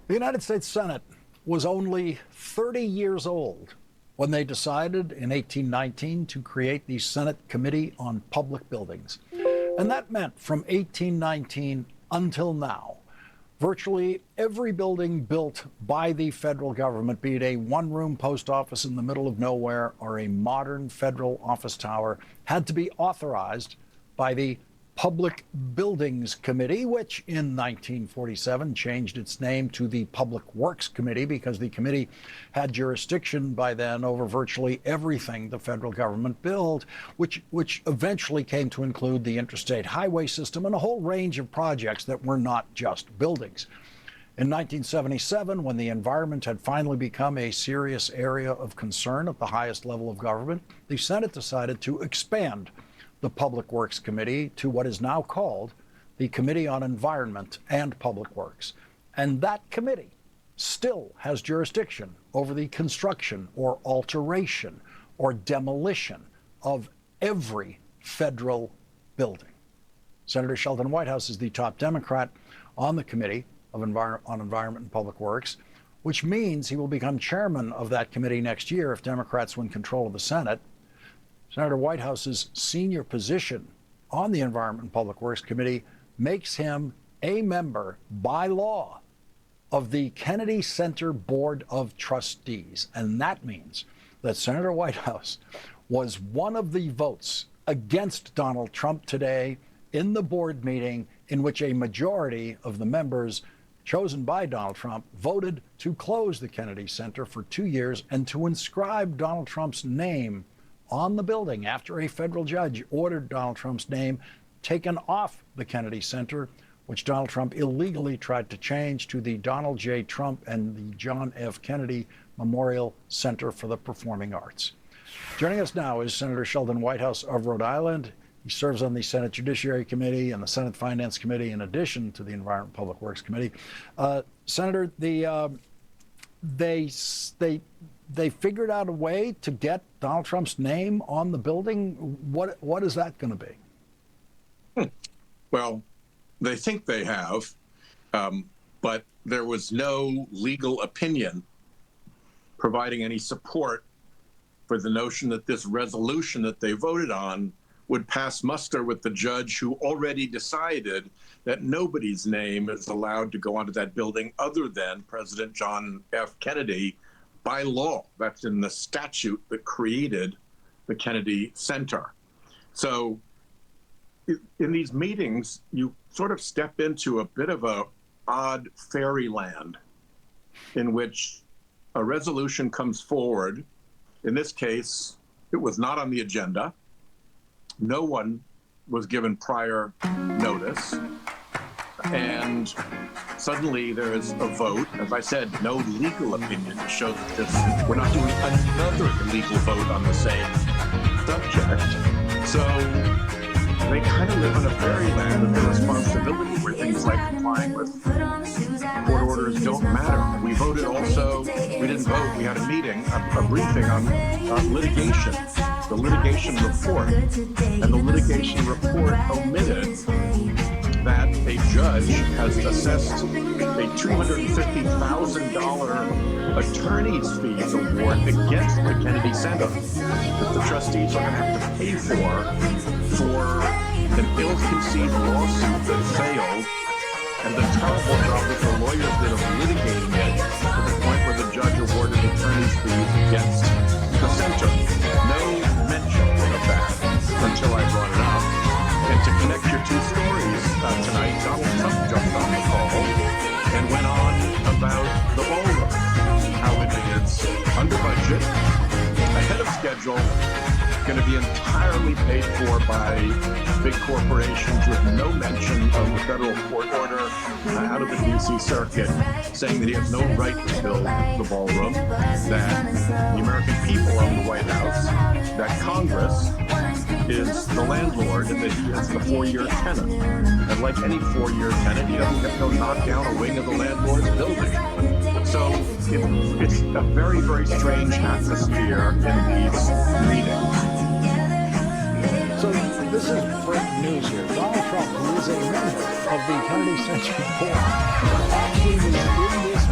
The United States Senate was only 30 years old when they decided in 1819 to create the Senate Committee on Public Buildings. And that meant from 1819 until now, virtually every building built by the federal government, be it a one-room post office in the middle of nowhere or a modern federal office tower, had to be authorized by the Public Buildings Committee, which in 1947 changed its name to the Public Works Committee because the committee had jurisdiction by then over virtually everything the federal government built, which eventually came to include the interstate highway system and a whole range of projects that were not just buildings. In 1977, when the environment had finally become a serious area of concern at the highest level of government, the Senate decided to expand the Public Works Committee to what is now called the Committee on Environment and Public Works. And that committee still has jurisdiction over the construction or alteration or demolition of every federal building. Senator Sheldon Whitehouse is the top Democrat on the Committee on Environment and Public Works, which means he will become chairman of that committee next year if Democrats win control of the Senate. Senator Whitehouse's senior position on the Environment and Public Works Committee makes him a member by law of the Kennedy Center Board of Trustees. And that means that Senator Whitehouse was one of the votes against Donald Trump today in the board meeting in which a majority of the members chosen by Donald Trump voted to close the Kennedy Center for 2 years and to inscribe Donald Trump's name on the building after a federal judge ordered Donald Trump's name taken off the Kennedy Center, which Donald Trump illegally tried to change to the Donald J. Trump and the John F. Kennedy Memorial Center for the Performing Arts. Joining us now is Senator Sheldon Whitehouse of Rhode Island. He serves on the Senate Judiciary Committee and the Senate Finance Committee in addition to the Environment and Public Works Committee. Senator, they figured out a way to get Donald Trump's name on the building. What is that going to be? Well, they think they have, but there was no legal opinion providing any support for the notion that this resolution that they voted on would pass muster with the judge who already decided that nobody's name is allowed to go onto that building other than President John F. Kennedy by law. That's in the statute that created the Kennedy Center. So in these meetings, you sort of step into a bit of a odd fairyland in which a resolution comes forward. In this case, it was not on the agenda. No one was given prior notice. And suddenly there is a vote. As I said, no legal opinion to show that we're not doing another illegal vote on the same subject. So they kind of live in a fairyland of irresponsibility where things like complying with court orders don't matter. We voted also, we didn't vote, we had a meeting, a briefing on litigation, the litigation report. And the litigation report omitted that a judge has assessed a $250,000 attorney's fees award against the Kennedy Center that the trustees are going to have to pay for an ill-conceived lawsuit that failed, and the terrible job that the lawyers did of litigating it to the point where the judge awarded attorney's fees against the center. No mention of that until I brought it up. And to connect your two stories tonight, Donald Trump jumped on the call and went on about the ballroom, how it is under budget, ahead of schedule, going to be entirely paid for by big corporations with no mention of the federal court order out of the D.C. circuit saying that he has no right to build the ballroom, that the American people own the White House, that Congress is the landlord, and that he is the four-year tenant. And like any four-year tenant, he doesn't get to knock down a wing of the landlord's building. So it's a very, very strange atmosphere in these meetings. So this is breaking news here. Donald Trump, who is a member of the Kennedy Center Board, actually was in this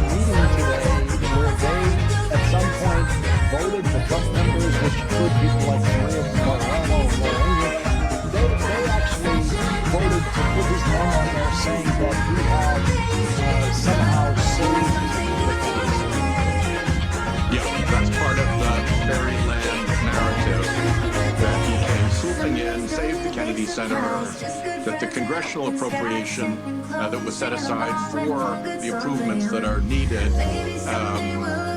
Kennedy Center that the congressional appropriation that was set aside for the improvements that are needed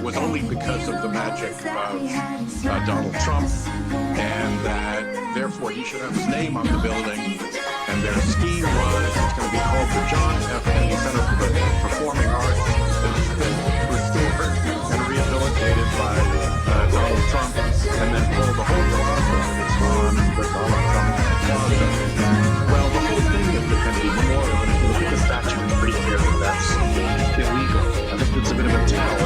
was only because of the magic of Donald Trump, and that therefore he should have his name on the building. And their scheme was it's going to be called the John F. Kennedy Center for the Performing Arts. It's been restored and rehabilitated by Donald Trump, and then pull the whole process on the Donald Trump Plaza. Well, the whole thing is the Kennedy Memorial, and if you look at the statute, it's pretty clear that that's illegal. I think it's a bit of a tell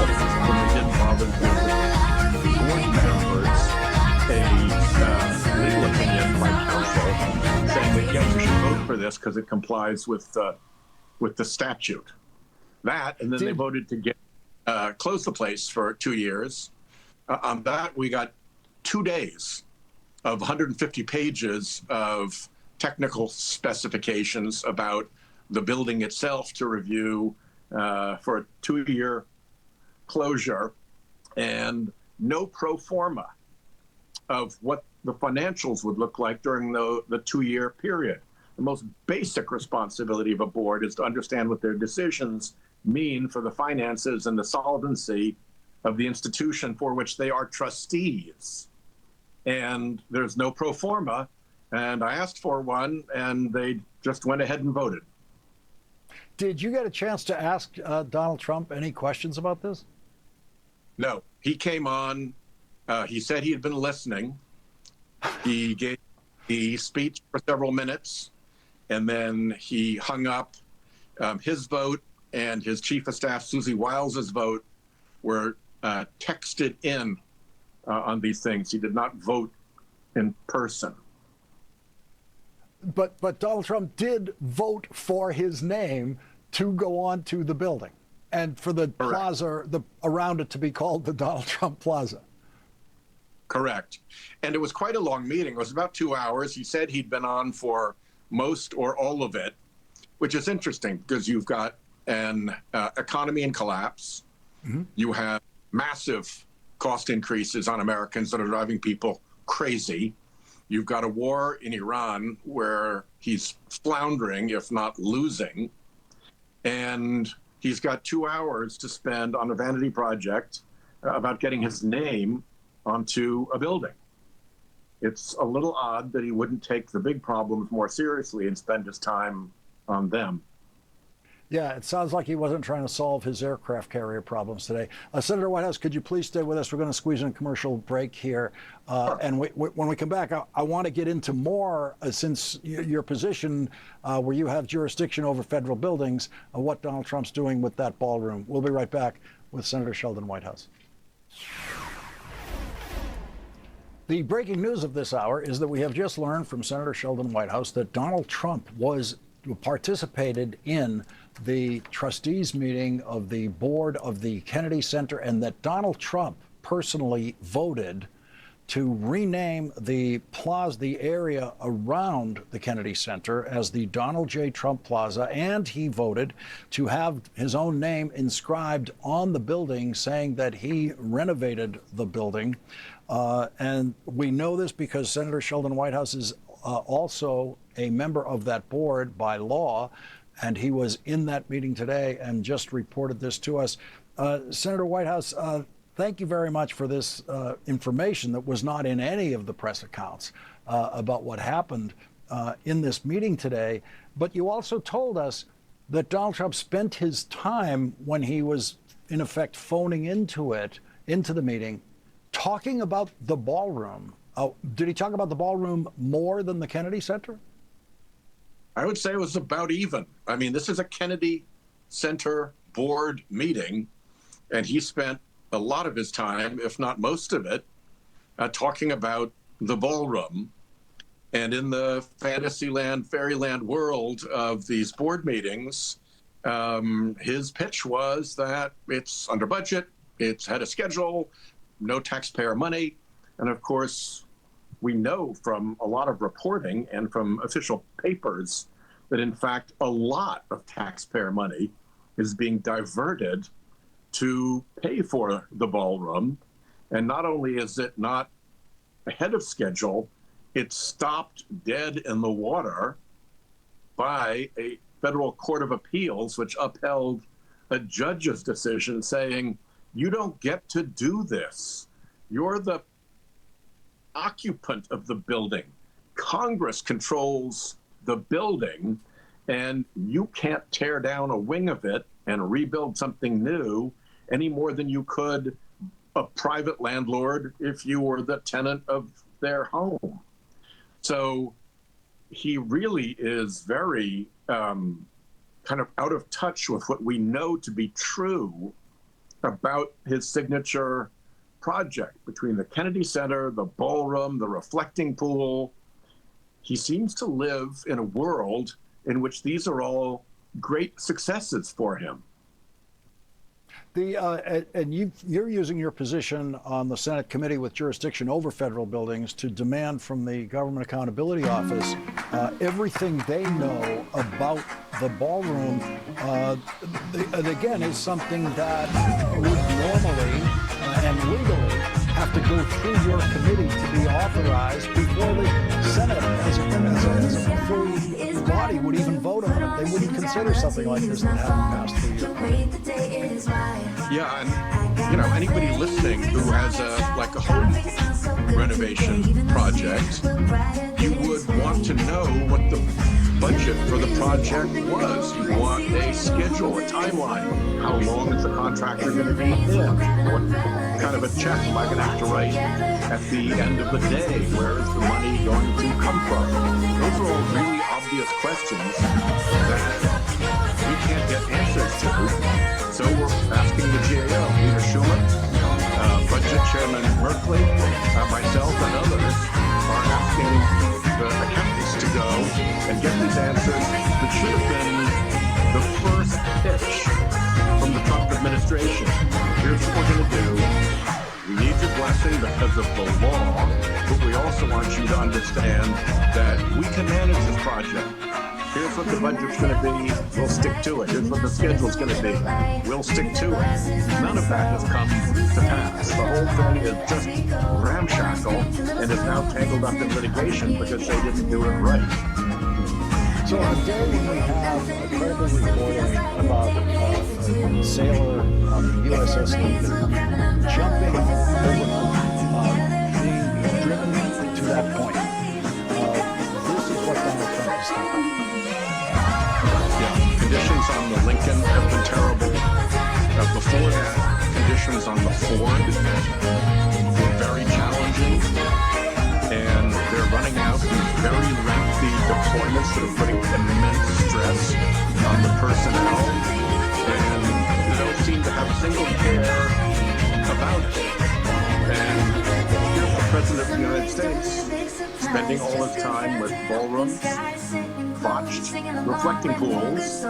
when they didn't bother to give the board members a legal opinion by counsel saying that yes, you should vote for this because it complies with the statute. That, and then they voted to get close the place for 2 years. On that, we got 2 days of 150 pages of technical specifications about the building itself to review for a 2-year closure, and no pro forma of what the financials would look like during the 2-year period. The most basic responsibility of a board is to understand what their decisions mean for the finances and the solvency of the institution for which they are trustees. And there's no pro forma, and I asked for one, and they just went ahead and voted. Did you get a chance to ask Donald Trump any questions about this? No, he came on. He said he had been listening. He gave the speech for several minutes, and then he hung up. His vote and his chief of staff, Susie Wiles's vote, were texted in on these things. He did not vote in person. But Donald Trump did vote for his name to go on to the building, and for the plaza around it to be called the Donald Trump Plaza. Correct. And it was quite a long meeting. It was about 2 hours. He said he'd been on for most or all of it, which is interesting because you've got an economy in collapse. Mm-hmm. You have massive cost increases on Americans that are driving people crazy. You've got a war in Iran where he's floundering, if not losing. And he's got 2 hours to spend on a vanity project about getting his name onto a building. It's a little odd that he wouldn't take the big problems more seriously and spend his time on them. Yeah, it sounds like he wasn't trying to solve his aircraft carrier problems today. Senator Whitehouse, could you please stay with us? We're going to squeeze in a commercial break here. Sure. And when we come back, I want to get into more, since your position where you have jurisdiction over federal buildings, what Donald Trump's doing with that ballroom. We'll be right back with Senator Sheldon Whitehouse. The breaking news of this hour is that we have just learned from Senator Sheldon Whitehouse that Donald Trump participated in the trustees meeting of the board of the Kennedy Center, and that Donald Trump personally voted to rename the plaza, the area around the Kennedy Center, as the Donald J. Trump Plaza, and he voted to have his own name inscribed on the building, saying that he renovated the building. And we know this because Senator Sheldon Whitehouse is also a member of that board by law, and he was in that meeting today and just reported this to us. Senator Whitehouse, thank you very much for this information that was not in any of the press accounts about what happened in this meeting today. But you also told us that Donald Trump spent his time, when he was in effect phoning into the meeting, talking about the ballroom. Did he talk about the ballroom more than the Kennedy Center? I would say it was about even. I mean, this is a Kennedy Center board meeting, and he spent a lot of his time, if not most of it, talking about the ballroom. And in the fantasyland, fairyland world of these board meetings, his pitch was that it's under budget, it's had a schedule, no taxpayer money. And of course, we know from a lot of reporting and from official papers that, in fact, a lot of taxpayer money is being diverted to pay for the ballroom. And not only is it not ahead of schedule, it's stopped dead in the water by a federal court of appeals, which upheld a judge's decision saying, you don't get to do this. You're the occupant of the building. Congress controls the building, and you can't tear down a wing of it and rebuild something new any more than you could a private landlord if you were the tenant of their home. So he really is very kind of out of touch with what we know to be true about his signature project. Between the Kennedy Center, the ballroom, the reflecting pool, he seems to live in a world in which these are all great successes for him. You're using your position on the Senate committee with jurisdiction over federal buildings to demand from the Government Accountability Office everything they know about the ballroom. And again, is something that would normally and legally have to go through your committee to be authorized before the Senate as a full body would even vote on it. They wouldn't consider something like this that hadn't passed through your committee. Yeah, and anybody listening who has a home renovation project, you would want to know what the budget for the project was. You want a schedule, a timeline. How long is the contractor going to be in? What kind of a check am I going to have to write at the end of the day? Where is the money going to come from? Those are all really obvious questions that we can't get answers to. So we're asking the GAO, Leader Schumer, Budget Chairman Merkley, myself, and others are asking the accountants to go and get these answers that should have been the first pitch from the Trump administration. Here's what we're going to do. We need your blessing because of the law, but we also want you to understand that we can manage this project. Here's what the budget's going to be. We'll stick to it. Here's what the schedule's going to be. We'll stick to it. None of that has come to pass. The whole thing is just ramshackle and is now tangled up in litigation because they didn't do it right. So on a day when we have a credible reporting about a sailor on the USS Lincoln jumping over, being driven to that point, this is what Donald Trump is thinking. Conditions on the Lincoln have been terrible. Before that, conditions on the Ford were very challenging, and they're running out these very lengthy deployments that are putting immense stress on the personnel, and they don't seem to have a single care about it. And here's the President of the United States spending all his time with ballrooms, botched reflecting pools,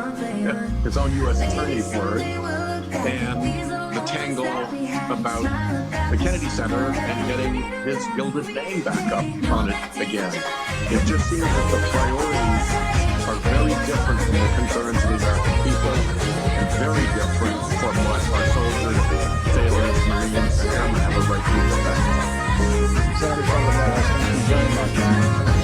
his own U.S. attorney's word, and the tangle about the Kennedy Center and getting his gilded name back up on it again. It just seems that the priorities are very different from the concerns of the American people and very different from what our soldiers, sailors, Marines, and airmen have a right to expect. Senator, thank you very much.